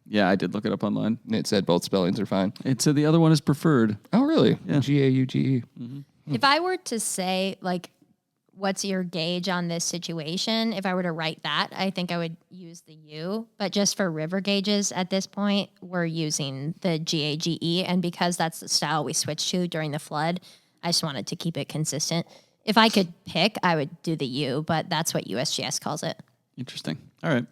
[SPEAKER 1] Yeah, I did look it up online.
[SPEAKER 2] It said both spellings are fine.
[SPEAKER 1] It said the other one is preferred.
[SPEAKER 2] Oh, really?
[SPEAKER 1] Yeah.
[SPEAKER 2] GAUGE.
[SPEAKER 3] If I were to say, like, what's your gauge on this situation? If I were to write that, I think I would use the U. But just for river gauges at this point, we're using the GAGE. And because that's the style we switched to during the flood, I just wanted to keep it consistent. If I could pick, I would do the U, but that's what USGS calls it.
[SPEAKER 1] Interesting. All right.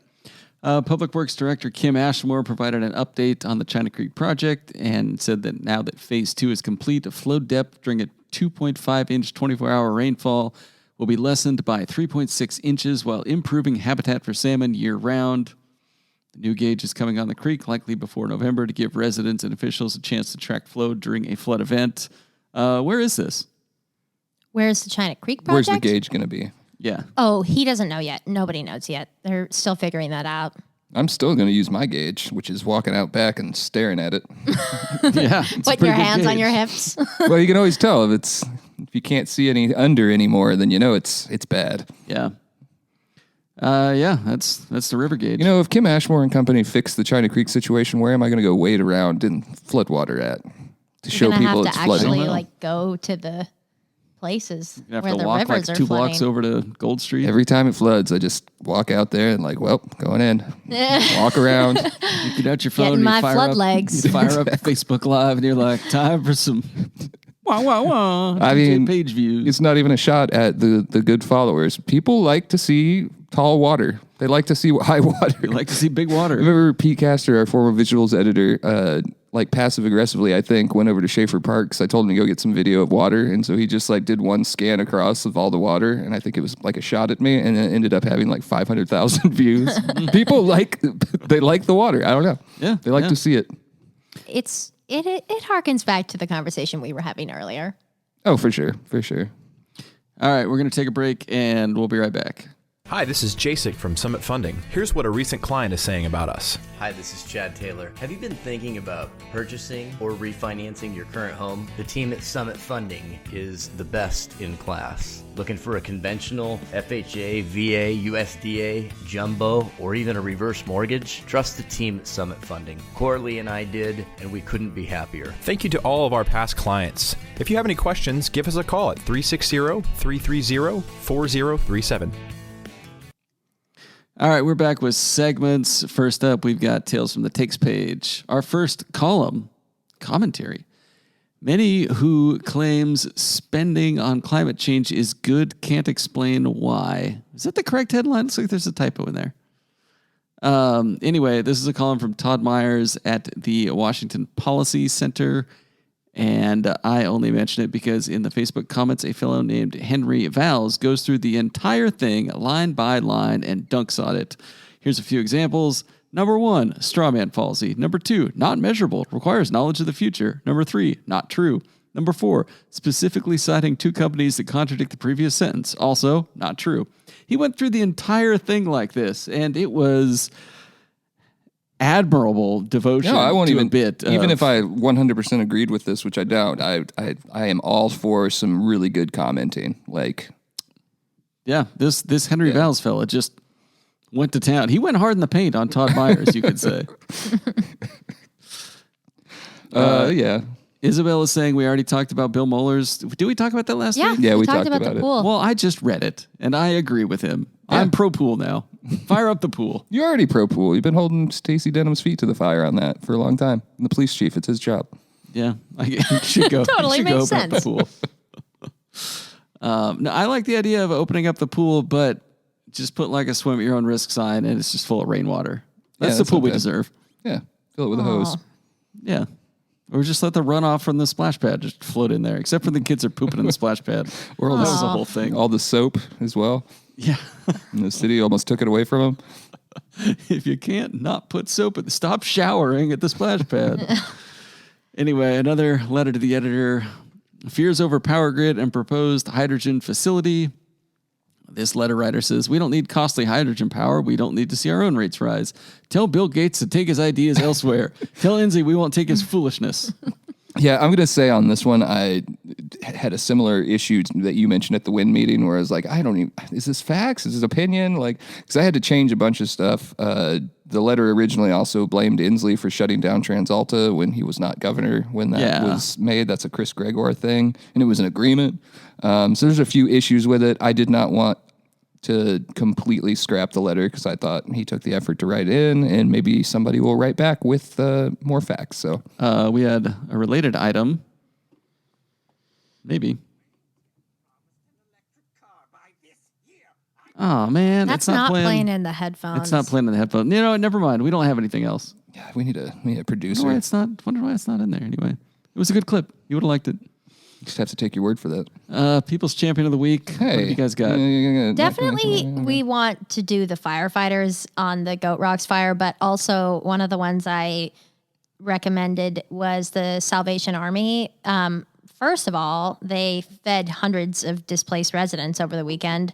[SPEAKER 1] Public Works Director Kim Ashmore provided an update on the China Creek project and said that now that Phase 2 is complete, a flow depth during a 2.5-inch 24-hour rainfall will be lessened by 3.6 inches while improving habitat for salmon year-round. The new gauge is coming on the creek likely before November to give residents and officials a chance to track flow during a flood event. Where is this?
[SPEAKER 3] Where's the China Creek
[SPEAKER 2] Where's
[SPEAKER 3] project?
[SPEAKER 2] the gauge going to be?
[SPEAKER 1] Yeah.
[SPEAKER 3] Oh, he doesn't know yet. Nobody knows yet. They're still figuring that out.
[SPEAKER 2] I'm still going to use my gauge, which is walking out back and staring at it.
[SPEAKER 1] Yeah. it's a
[SPEAKER 3] Put
[SPEAKER 1] pretty
[SPEAKER 3] your
[SPEAKER 1] good
[SPEAKER 3] hands on
[SPEAKER 1] gauge.
[SPEAKER 3] your hips.
[SPEAKER 2] Well, you can always tell if you can't see any under anymore, then you know it's bad.
[SPEAKER 1] Yeah. Yeah, that's the river gauge.
[SPEAKER 2] You know, if Kim Ashmore and company fix the China Creek situation, where am I going to go wade around in floodwater at to show
[SPEAKER 3] You're gonna
[SPEAKER 2] people
[SPEAKER 3] have
[SPEAKER 2] it's
[SPEAKER 3] to
[SPEAKER 2] flooding?
[SPEAKER 3] actually like go to the places
[SPEAKER 1] you have
[SPEAKER 3] where
[SPEAKER 1] to
[SPEAKER 3] the
[SPEAKER 1] walk
[SPEAKER 3] rivers
[SPEAKER 1] like
[SPEAKER 3] are
[SPEAKER 1] 2
[SPEAKER 3] flooding.
[SPEAKER 1] blocks over to Gold Street.
[SPEAKER 2] Every time it floods, I just walk out there and like, well, going in, walk around.
[SPEAKER 1] You get out your phone
[SPEAKER 3] Getting
[SPEAKER 1] and you
[SPEAKER 3] my
[SPEAKER 1] fire
[SPEAKER 3] flood
[SPEAKER 1] up,
[SPEAKER 3] legs.
[SPEAKER 1] You fire up Facebook Live and you're like, time for some wah wah wah.
[SPEAKER 2] I mean,
[SPEAKER 1] page views.
[SPEAKER 2] It's not even a shot at the good followers. People like to see tall water. They like to see high water.
[SPEAKER 1] You like to see big water.
[SPEAKER 2] Remember Pete Castor, our former visuals editor, like passive aggressively, I think, went over to Schaefer Park because I told him to go get some video of water. And so he just like did one scan across of all the water. And I think it was like a shot at me. And it ended up having like 500,000 views. People like the water. I don't know.
[SPEAKER 1] Yeah,
[SPEAKER 2] They like
[SPEAKER 1] yeah.
[SPEAKER 2] to see it.
[SPEAKER 3] It harkens back to the conversation we were having earlier.
[SPEAKER 2] Oh, for sure. For sure.
[SPEAKER 1] All right, we're going to take a break and we'll be right back.
[SPEAKER 4] Hi, this is Jasek from Summit Funding. Here's what a recent client is saying about us.
[SPEAKER 5] Hi, this is Chad Taylor. Have you been thinking about purchasing or refinancing your current home? The team at Summit Funding is the best in class. Looking for a conventional FHA, VA, USDA, jumbo, or even a reverse mortgage? Trust the team at Summit Funding. Coralie and I did, and we couldn't be happier.
[SPEAKER 4] Thank you to all of our past clients. If you have any questions, give us a call at 360-330-4037.
[SPEAKER 1] All right, we're back with segments. First up, we've got Tales from the Takes page. Our first column, commentary. Many who claims spending on climate change is good can't explain why. Is that the correct headline? Looks like there's a typo in there. Anyway, this is a column from Todd Myers at the Washington Policy Center. And I only mention it because in the Facebook comments, a fellow named Henry Valls goes through the entire thing line by line and dunks on it. Here's a few examples. Number 1, straw man fallacy. Number 2, not measurable, requires knowledge of the future. Number 3, not true. Number 4, specifically citing 2 companies that contradict the previous sentence. Also, not true. He went through the entire thing like this, and it was admirable devotion.
[SPEAKER 2] No, I won't
[SPEAKER 1] to
[SPEAKER 2] even
[SPEAKER 1] a bit.
[SPEAKER 2] Even if I 100% agreed with this, which I don't, I am all for some really good commenting. Like,
[SPEAKER 1] yeah, this Henry Valls fella just went to town. He went hard in the paint on Todd Myers, you could say.
[SPEAKER 2] yeah.
[SPEAKER 1] Isabel is saying we already talked about Bill Mueller's. Did we talk about that last week?
[SPEAKER 2] Yeah, we talked about
[SPEAKER 3] the
[SPEAKER 2] it.
[SPEAKER 3] pool.
[SPEAKER 1] Well, I just read it, and I agree with him.
[SPEAKER 2] Yeah.
[SPEAKER 1] I'm pro pool now. Fire up the pool.
[SPEAKER 2] You're already pro pool. You've been holding Stacey Denham's feet to the fire on that for a long time. And the police chief, it's his job.
[SPEAKER 1] Yeah, I should go.
[SPEAKER 3] Totally
[SPEAKER 1] should
[SPEAKER 3] makes
[SPEAKER 1] go about the pool. No, I like the idea of opening up the pool, but just put like a swim at your own risk sign, and it's just full of rainwater. That's the pool we deserve.
[SPEAKER 2] Yeah, fill it with a hose.
[SPEAKER 1] Yeah. Or just let the runoff from the splash pad just float in there, except for the kids are pooping in the splash pad. Or that was the whole thing.
[SPEAKER 2] All the soap as well.
[SPEAKER 1] Yeah.
[SPEAKER 2] And the city almost took it away from them.
[SPEAKER 1] If you can't not put soap at stop showering at the splash pad. Anyway, another letter to the editor. Fears over power grid and proposed hydrogen facility. This letter writer says, we don't need costly hydrogen power. We don't need to see our own rates rise. Tell Bill Gates to take his ideas elsewhere. Tell Enzi we won't take his foolishness.
[SPEAKER 2] Yeah, I'm going to say on this one, I had a similar issue that you mentioned at the WIN meeting where I was like, I don't even, is this facts? Is this opinion? Like, because I had to change a bunch of stuff. The letter originally also blamed Inslee for shutting down TransAlta when he was not governor when that was made. That's a Chris Gregoire thing, and it was an agreement. So there's a few issues with it. I did not want to completely scrap the letter because I thought he took the effort to write in, and maybe somebody will write back with more facts. So
[SPEAKER 1] we had a related item. Maybe. Oh, man.
[SPEAKER 3] That's not playing in the headphones.
[SPEAKER 1] It's not playing in the headphones. You know, never mind. We don't have anything else.
[SPEAKER 2] Yeah, we need a producer.
[SPEAKER 1] Wonder why it's not in there anyway. It was a good clip. You would have liked it.
[SPEAKER 2] You just have to take your word for that.
[SPEAKER 1] People's Champion of the Week.
[SPEAKER 2] Hey.
[SPEAKER 1] What have you guys got?
[SPEAKER 3] Definitely, we want to do the firefighters on the Goat Rocks fire, but also one of the ones I recommended was the Salvation Army. First of all, they fed hundreds of displaced residents over the weekend.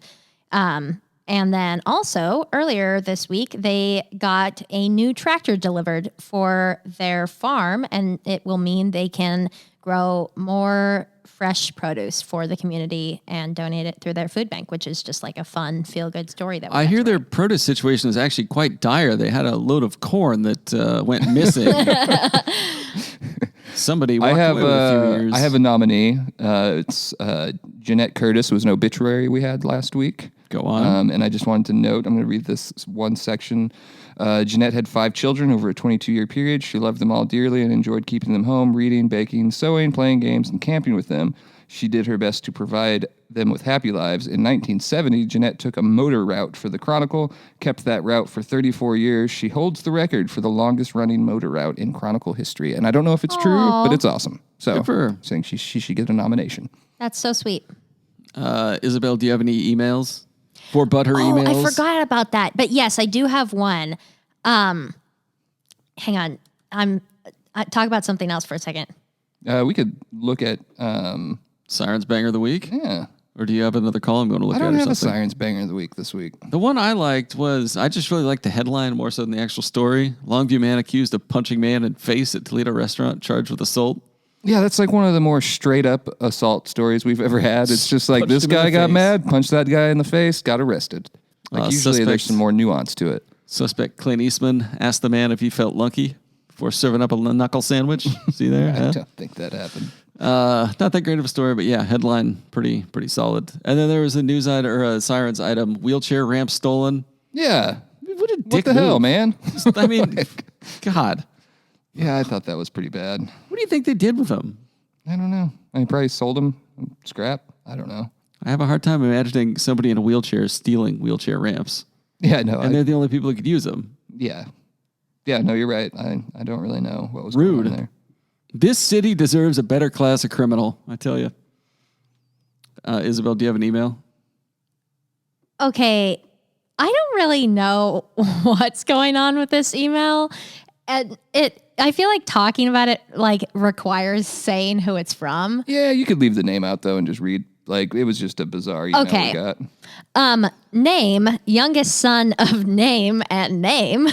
[SPEAKER 3] And then also earlier this week, they got a new tractor delivered for their farm, and it will mean they can grow more fresh produce for the community and donate it through their food bank, which is just like a fun, feel-good story. That
[SPEAKER 1] I hear their produce situation is actually quite dire. They had a load of corn that went missing. Somebody walked away with a few years.
[SPEAKER 2] I have a nominee. It's Jeanette Curtis was an obituary we had last week.
[SPEAKER 1] Go on.
[SPEAKER 2] And I just wanted to note, I'm going to read this one section. Jeanette had 5 children over a 22-year period. She loved them all dearly and enjoyed keeping them home, reading, baking, sewing, playing games, and camping with them. She did her best to provide them with happy lives. In 1970, Jeanette took a motor route for the Chronicle, kept that route for 34 years. She holds the record for the longest-running motor route in Chronicle history. And I don't know if it's true, but it's awesome. So, saying she should get a nomination.
[SPEAKER 3] That's so sweet.
[SPEAKER 1] Isabel, do you have any emails? For Butter emails?
[SPEAKER 3] I forgot about that. But yes, I do have one. Hang on. Talk about something else for a second.
[SPEAKER 2] We could look at...
[SPEAKER 1] Sirens Banger of the Week?
[SPEAKER 2] Yeah.
[SPEAKER 1] Or do you have another call I'm going to look at?
[SPEAKER 2] I don't have a Sirens Banger of the Week this week.
[SPEAKER 1] The one I liked was, I just really liked the headline more so than the actual story. Longview man accused of punching man in face at Toledo restaurant, charged with assault.
[SPEAKER 2] Yeah, that's like one of the more straight up assault stories we've ever had. It's just like this guy got mad, punched that guy in the face, got arrested. Like usually there's some more nuance to it.
[SPEAKER 1] Suspect Clint Eastman asked the man if he felt lunky before serving up a knuckle sandwich. See there?
[SPEAKER 2] I don't think that happened.
[SPEAKER 1] Not that great of a story, but yeah, headline pretty solid. And then there was a news item or a Sirens item: wheelchair ramp stolen.
[SPEAKER 2] Yeah.
[SPEAKER 1] What a dick
[SPEAKER 2] What the hell,
[SPEAKER 1] move.
[SPEAKER 2] man?
[SPEAKER 1] I mean, God.
[SPEAKER 2] Yeah, I thought that was pretty bad.
[SPEAKER 1] What do you think they did with them?
[SPEAKER 2] I don't know. I mean, probably sold them scrap. I don't know.
[SPEAKER 1] I have a hard time imagining somebody in a wheelchair stealing wheelchair ramps.
[SPEAKER 2] Yeah, no.
[SPEAKER 1] And they're the only people who could use them.
[SPEAKER 2] Yeah. Yeah, no, you're right. I don't really know what was going on there.
[SPEAKER 1] This city deserves a better class of criminal, I tell you. Isabel, do you have an email?
[SPEAKER 3] Okay, I don't really know what's going on with this email. And I feel like talking about it like requires saying who it's from.
[SPEAKER 2] Yeah, you could leave the name out though and just read. Like it was just a bizarre email we got.
[SPEAKER 3] Name, youngest son of name and name,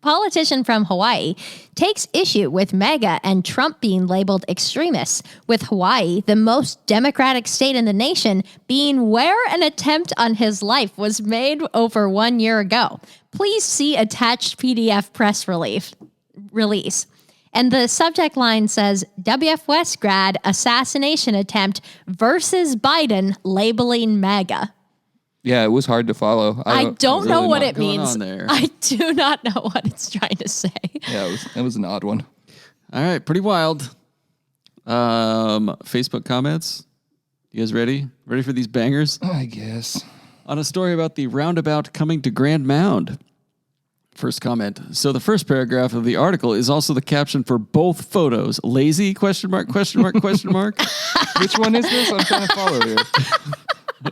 [SPEAKER 3] politician from Hawaii, takes issue with MAGA and Trump being labeled extremists, with Hawaii, the most democratic state in the nation, being where an attempt on his life was made over 1 year ago. Please see attached PDF press release. And the subject line says, WF West grad assassination attempt versus Biden labeling MAGA.
[SPEAKER 2] Yeah, it was hard to follow.
[SPEAKER 3] I don't know what it
[SPEAKER 1] going
[SPEAKER 3] means.
[SPEAKER 1] on there.
[SPEAKER 3] I do not know what it's trying to say.
[SPEAKER 2] Yeah, it was an odd one.
[SPEAKER 1] All right, pretty wild. Facebook comments. You guys ready? Ready for these bangers?
[SPEAKER 2] I guess.
[SPEAKER 1] On a story about the roundabout coming to Grand Mound. First comment. So the first paragraph of the article is also the caption for both photos. Lazy? Question mark, question mark, question mark.
[SPEAKER 2] Which one is this? I'm trying to follow here.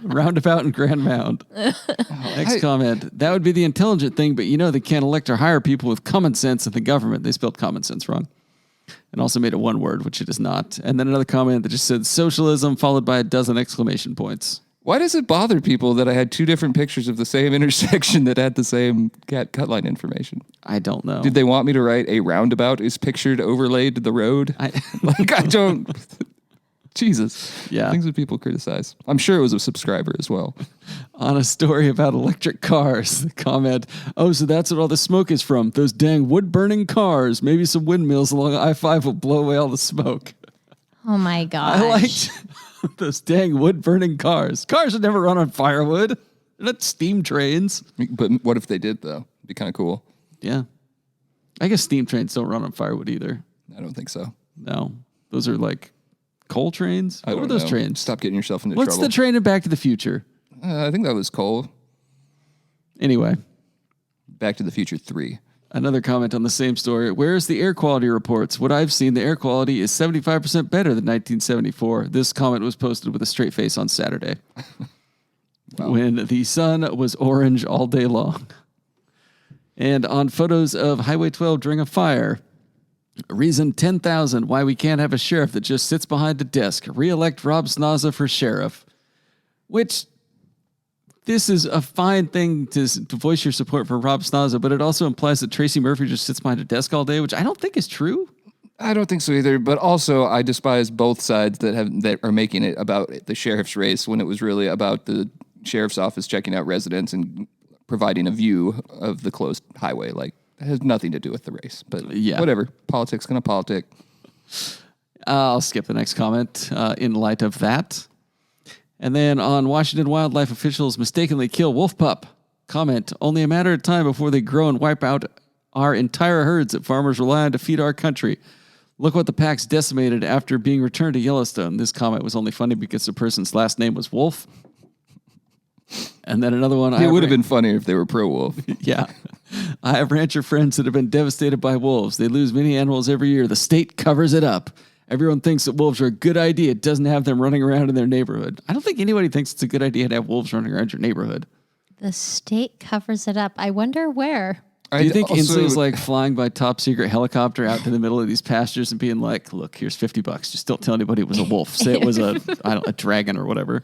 [SPEAKER 1] Roundabout and Grand Mound. Next comment. That would be the intelligent thing, but you know they can't elect or hire people with common sense in the government. They spelled common sense wrong. And also made it one word, which it is not. And then another comment that just said socialism followed by a dozen exclamation points.
[SPEAKER 2] Why does it bother people that I had two different pictures of the same intersection that had the same cut line information?
[SPEAKER 1] I don't know.
[SPEAKER 2] Did they want me to write a roundabout is pictured overlaid to the road? I don't. Jesus.
[SPEAKER 1] Yeah.
[SPEAKER 2] Things that people criticize. I'm sure it was a subscriber as well.
[SPEAKER 1] On a story about electric cars, the comment, oh, so that's what all the smoke is from. Those dang wood-burning cars. Maybe some windmills along I-5 will blow away all the smoke.
[SPEAKER 3] Oh, my gosh.
[SPEAKER 1] I liked those dang wood-burning cars. Cars would never run on firewood. They're not steam trains.
[SPEAKER 2] But what if they did, though? It'd be kind of cool.
[SPEAKER 1] Yeah. I guess steam trains don't run on firewood either.
[SPEAKER 2] I don't think so.
[SPEAKER 1] No. Those are like coal trains? What were those trains?
[SPEAKER 2] Stop getting yourself into trouble.
[SPEAKER 1] What's the train in Back to the Future?
[SPEAKER 2] I think that was coal.
[SPEAKER 1] Anyway.
[SPEAKER 2] Back to the Future 3.
[SPEAKER 1] Another comment on the same story. Where's the air quality reports? What I've seen, the air quality is 75% better than 1974. This comment was posted with a straight face on Saturday. Wow. When the sun was orange all day long. And on photos of Highway 12 during a fire, reason 10,000 why we can't have a sheriff that just sits behind a desk. Re-elect Rob Snaza for sheriff. Which, this is a fine thing to voice your support for Rob Snaza, but it also implies that Tracy Murphy just sits behind a desk all day, which I don't think is true.
[SPEAKER 2] I don't think so either, but also I despise both sides that are making it about the sheriff's race when it was really about the sheriff's office checking out residents and providing a view of the closed highway. Like, it has nothing to do with the race, but yeah, whatever. Politics gonna politic.
[SPEAKER 1] I'll skip the next comment in light of that. And then on Washington wildlife officials mistakenly kill wolf pup. Comment, only a matter of time before they grow and wipe out our entire herds that farmers rely on to feed our country. Look what the pack's decimated after being returned to Yellowstone. This comment was only funny because the person's last name was Wolf. And then another one.
[SPEAKER 2] It would have been funnier if they were pro-wolf.
[SPEAKER 1] Yeah. I have rancher friends that have been devastated by wolves. They lose many animals every year. The state covers it up. Everyone thinks that wolves are a good idea. It doesn't have them running around in their neighborhood. I don't think anybody thinks it's a good idea to have wolves running around your neighborhood.
[SPEAKER 3] The state covers it up. I wonder where.
[SPEAKER 1] Do you think Inslee's like flying by top secret helicopter out to the middle of these pastures and being like, look, here's $50. Just don't tell anybody it was a wolf. Say it was a dragon or whatever.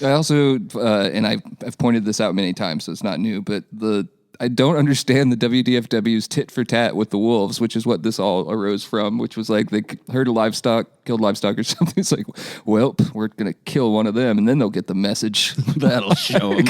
[SPEAKER 2] I also, and I've pointed this out many times, so it's not new, but I don't understand the WDFW's tit for tat with the wolves, which is what this all arose from, which was like they herd livestock, killed livestock or something. It's like, well, we're going to kill one of them and then they'll get the message.
[SPEAKER 1] That'll show them.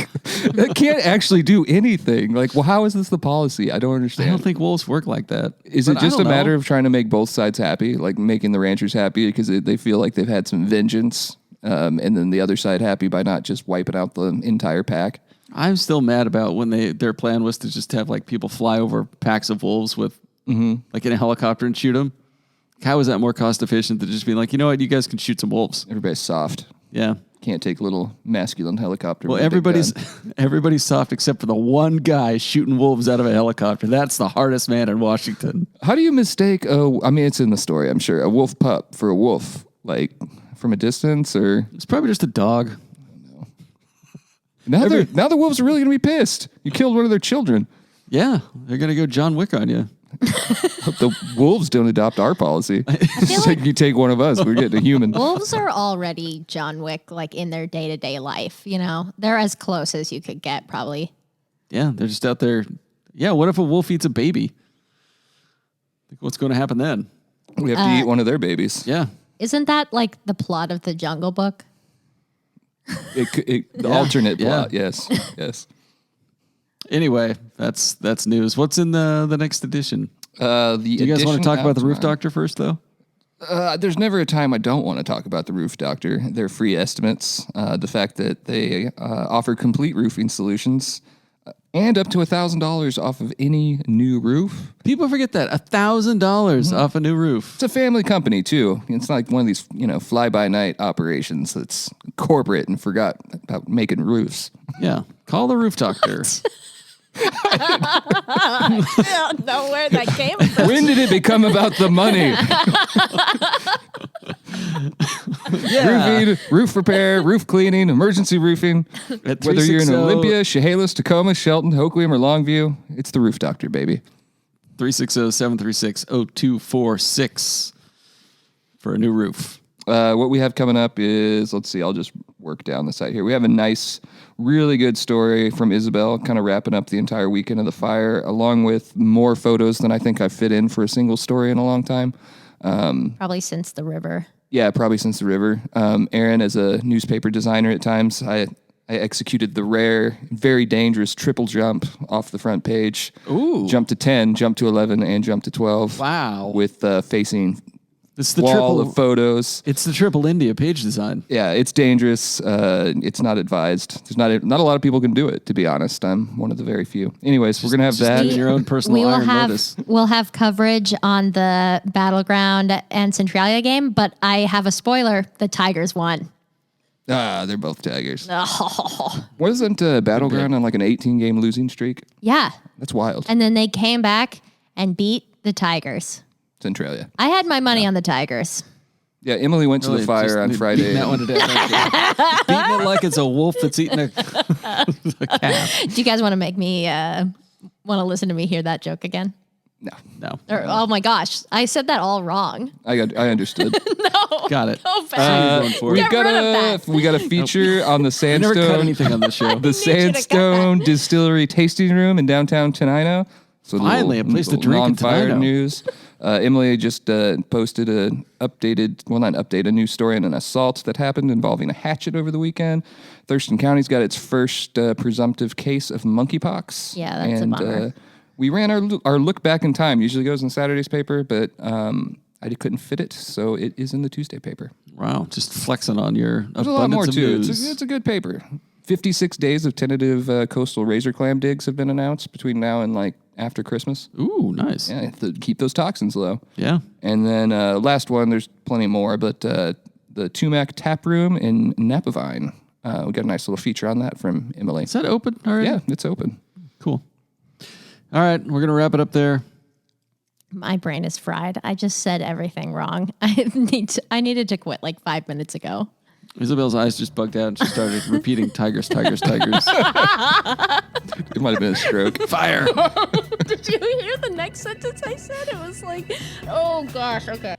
[SPEAKER 2] That can't actually do anything. Like, well, how is this the policy? I don't understand.
[SPEAKER 1] I don't think wolves work like that.
[SPEAKER 2] Is it just a matter of trying to make both sides happy, like making the ranchers happy because they feel like they've had some vengeance, and then the other side happy by not just wiping out the entire pack?
[SPEAKER 1] I'm still mad about when their plan was to just have like people fly over packs of wolves with like in a helicopter and shoot them. How is that more cost efficient than just being like, you know what, you guys can shoot some wolves?
[SPEAKER 2] Everybody's soft.
[SPEAKER 1] Yeah.
[SPEAKER 2] Can't take a little masculine helicopter.
[SPEAKER 1] Well,
[SPEAKER 2] with a big gun.
[SPEAKER 1] everybody's soft except for the one guy shooting wolves out of a helicopter. That's the hardest man in Washington.
[SPEAKER 2] How do you mistake? I mean, it's in the story, I'm sure. A wolf pup for a wolf, like from a distance, or
[SPEAKER 1] It's probably just a dog.
[SPEAKER 2] now the wolves are really going to be pissed. You killed one of their children.
[SPEAKER 1] Yeah, they're gonna go John Wick on you.
[SPEAKER 2] Hope the wolves don't adopt our policy. It's like you take one of us, we're getting a human.
[SPEAKER 3] Wolves are already John Wick, like in their day-to-day life, you know? They're as close as you could get, probably.
[SPEAKER 1] Yeah, they're just out there. Yeah, what if a wolf eats a baby? What's going to happen then?
[SPEAKER 2] We have to eat one of their babies.
[SPEAKER 1] Yeah.
[SPEAKER 3] Isn't that like the plot of the Jungle Book?
[SPEAKER 2] The alternate plot, yes. Yes.
[SPEAKER 1] Anyway, that's news. What's in the next edition?
[SPEAKER 2] Do
[SPEAKER 1] Do you guys want to talk about the Roof Doctor first, though?
[SPEAKER 2] There's never a time I don't want to talk about the Roof Doctor. Their free estimates, the fact that they offer complete roofing solutions, and up to $1,000 off of any new roof.
[SPEAKER 1] People forget that $1,000 off a new roof.
[SPEAKER 2] It's a family company too. It's not like one of these, fly-by-night operations that's corporate and forgot about making roofs.
[SPEAKER 1] Yeah, call the Roof Doctor.
[SPEAKER 3] I don't know where that came from.
[SPEAKER 2] When did it become about the money? Roofing, roof repair, roof cleaning, emergency roofing. Whether you're in Olympia, Chehalis, Tacoma, Shelton, Hoquiam, or Longview, it's the Roof Doctor, baby.
[SPEAKER 1] 360-736-0246 for a new roof.
[SPEAKER 2] What we have coming up is, let's see, I'll just work down the site here. We have a nice, really good story from Isabel, kind of wrapping up the entire weekend of the fire, along with more photos than I think I've fit in for a single story in a long time.
[SPEAKER 3] Probably since the river.
[SPEAKER 2] Yeah, probably since the river. Aaron, as a newspaper designer at times, I executed the rare, very dangerous triple jump off the front page.
[SPEAKER 1] Ooh.
[SPEAKER 2] Jump to 10, jump to 11, and jump to 12.
[SPEAKER 1] Wow.
[SPEAKER 2] With facing
[SPEAKER 1] It's the
[SPEAKER 2] wall of photos.
[SPEAKER 1] It's the triple India page design.
[SPEAKER 2] Yeah, it's dangerous. It's not advised. There's not a lot of people can do it, to be honest. I'm one of the very few. Anyways, we're going to have that.
[SPEAKER 1] Doing your own personal Iron Lotus.
[SPEAKER 3] We'll have coverage on the Battleground and Centralia game, but I have a spoiler. The Tigers won.
[SPEAKER 2] They're both Tigers.
[SPEAKER 3] Oh.
[SPEAKER 2] Wasn't Battleground on like an 18-game losing streak?
[SPEAKER 3] Yeah.
[SPEAKER 2] That's wild.
[SPEAKER 3] And then they came back and beat the Tigers.
[SPEAKER 2] Centralia.
[SPEAKER 3] I had my money on the Tigers.
[SPEAKER 2] Yeah, Emily went to the fire on Friday.
[SPEAKER 1] Beating that one to death. Beating it like it's a wolf that's eating a calf.
[SPEAKER 3] Do you guys want to make me want to listen to me hear that joke again?
[SPEAKER 2] No.
[SPEAKER 3] Or, oh my gosh, I said that all wrong.
[SPEAKER 2] I understood.
[SPEAKER 3] No.
[SPEAKER 1] Got it.
[SPEAKER 3] Go back.
[SPEAKER 2] We
[SPEAKER 3] Get rid of that.
[SPEAKER 2] got a feature on the
[SPEAKER 1] I never cut
[SPEAKER 2] Sandstone.
[SPEAKER 1] anything on this show.
[SPEAKER 2] The Sandstone Distillery Tasting Room in downtown Tenino. So
[SPEAKER 1] Finally, a place to drink in
[SPEAKER 2] non-fire
[SPEAKER 1] Tenino.
[SPEAKER 2] news. Emily just posted a new story on an assault that happened involving a hatchet over the weekend. Thurston County's got its first presumptive case of monkeypox.
[SPEAKER 3] Yeah, that's a bummer.
[SPEAKER 2] We ran our look back in time. Usually goes in Saturday's paper, but I couldn't fit it, so it is in the Tuesday paper.
[SPEAKER 1] Wow, just flexing on your
[SPEAKER 2] There's a lot more
[SPEAKER 1] abundance of
[SPEAKER 2] to it.
[SPEAKER 1] news.
[SPEAKER 2] It's a good paper. 56 days of tentative coastal razor clam digs have been announced between now and after Christmas.
[SPEAKER 1] Ooh, nice.
[SPEAKER 2] Yeah, to keep those toxins low.
[SPEAKER 1] Yeah.
[SPEAKER 2] And then last one, there's plenty more, but the Tumac Tap Room in Napavine. We got a nice little feature on that from Emily.
[SPEAKER 1] Is that open already?
[SPEAKER 2] Yeah, it's open.
[SPEAKER 1] Cool. All right, we're going to wrap it up there.
[SPEAKER 3] My brain is fried. I just said everything wrong. I needed to quit 5 minutes ago.
[SPEAKER 1] Isabel's eyes just bugged out and she started repeating tigers, tigers, tigers.
[SPEAKER 2] It might have been a stroke.
[SPEAKER 1] Fire.
[SPEAKER 3] Did you hear the next sentence I said? It was oh gosh, okay.